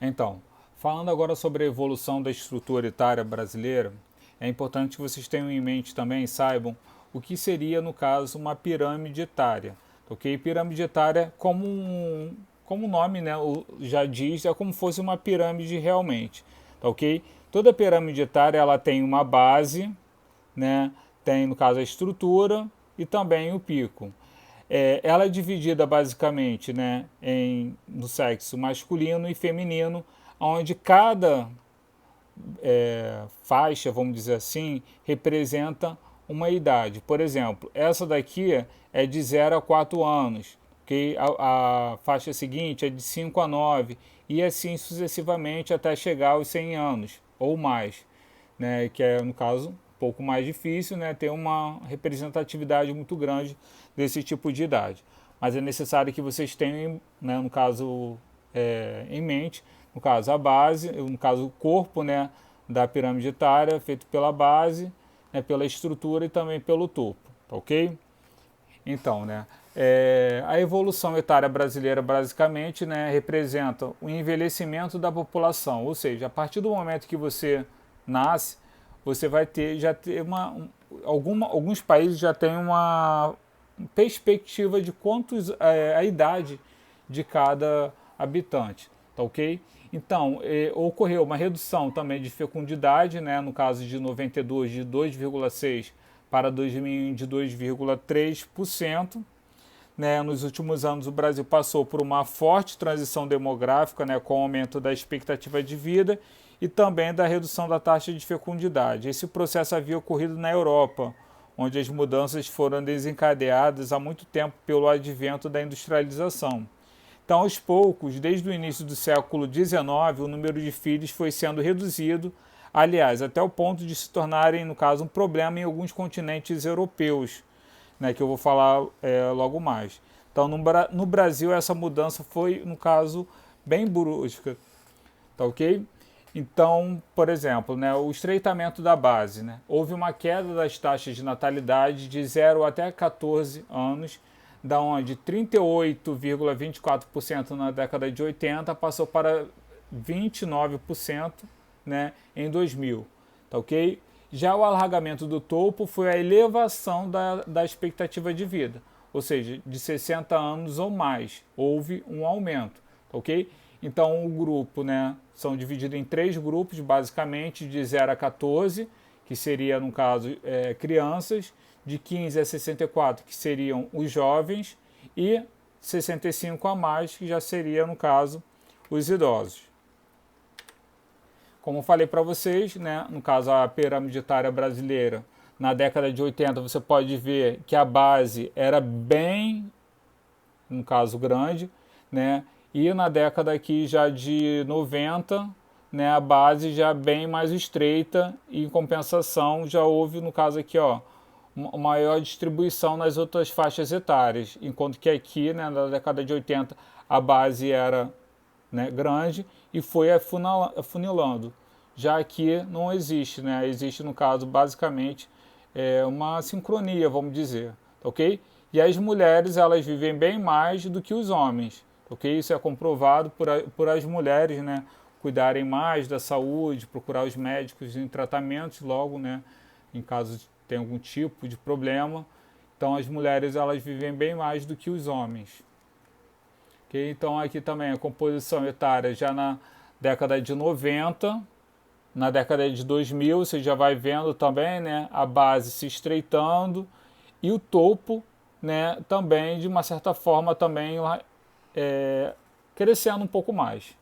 Então, falando agora sobre a evolução da estrutura etária brasileira, é importante que vocês tenham em mente também, saibam o que seria, no caso, uma pirâmide etária. Ok? Pirâmide etária, como o nome, né, já diz, é como se fosse uma pirâmide realmente. Tá ok? Toda pirâmide etária ela tem uma base, né, tem, no caso, a estrutura e também o pico. Ela é dividida basicamente, né, no sexo masculino e feminino, onde cada faixa, vamos dizer assim, representa uma idade. Por exemplo, essa daqui é de 0 a 4 anos, que a faixa seguinte é de 5 a 9 e assim sucessivamente até chegar aos 100 anos ou mais, né, que é, no caso, um pouco mais difícil, né, ter uma representatividade muito grande desse tipo de idade. Mas é necessário que vocês tenham, né, no caso, em mente, no caso, a base, no caso, o corpo, né, da pirâmide etária, feito pela base, né, pela estrutura e também pelo topo, tá ok? Então, né, a evolução etária brasileira, basicamente, né, representa o envelhecimento da população, ou seja, a partir do momento que você nasce, você vai ter, já ter alguns países já têm uma perspectiva de quantos a idade de cada habitante, tá ok? Então, ocorreu uma redução também de fecundidade, né, no caso de 92 de 2,6 para 2000 de 2,3%. Né, nos últimos anos, o Brasil passou por uma forte transição demográfica, né, com o aumento da expectativa de vida e também da redução da taxa de fecundidade. Esse processo havia ocorrido na Europa, onde as mudanças foram desencadeadas há muito tempo pelo advento da industrialização. Então, aos poucos, desde o início do século XIX, o número de filhos foi sendo reduzido, aliás, até o ponto de se tornarem, no caso, um problema em alguns continentes europeus, né, que eu vou falar logo mais. Então, no Brasil, essa mudança foi, no caso, bem brusca, tá ok? Então, por exemplo, né, o estreitamento da base. Né, houve uma queda das taxas de natalidade de 0 até 14 anos, da onde 38,24% na década de 80 passou para 29%, né, em 2000. Tá ok? Já o alargamento do topo foi a elevação da expectativa de vida, ou seja, de 60 anos ou mais, houve um aumento, tá ok? Então o grupo, né, são divididos em três grupos, basicamente, de 0 a 14, que seria, no caso, crianças, de 15 a 64, que seriam os jovens, e 65 a mais, que já seria, no caso, os idosos. Como falei para vocês, né, no caso a pirâmide etária brasileira, na década de 80 você pode ver que a base era bem, no caso, grande, né, e na década aqui já de 90, né, a base já bem mais estreita e em compensação já houve, no caso aqui, ó, uma maior distribuição nas outras faixas etárias, enquanto que aqui, né, na década de 80, a base era, né, grande e foi afunilando. Já aqui não existe, né? Existe, no caso, basicamente, uma sincronia, vamos dizer, ok? E as mulheres, elas vivem bem mais do que os homens, ok? Isso é comprovado por as mulheres, né, cuidarem mais da saúde, procurar os médicos em tratamentos logo, né, em caso de ter algum tipo de problema. Então, as mulheres, elas vivem bem mais do que os homens. Okay? Então aqui também a composição etária já na década de 90, na década de 2000 você já vai vendo também, né, a base se estreitando e o topo, né, também de uma certa forma também crescendo um pouco mais.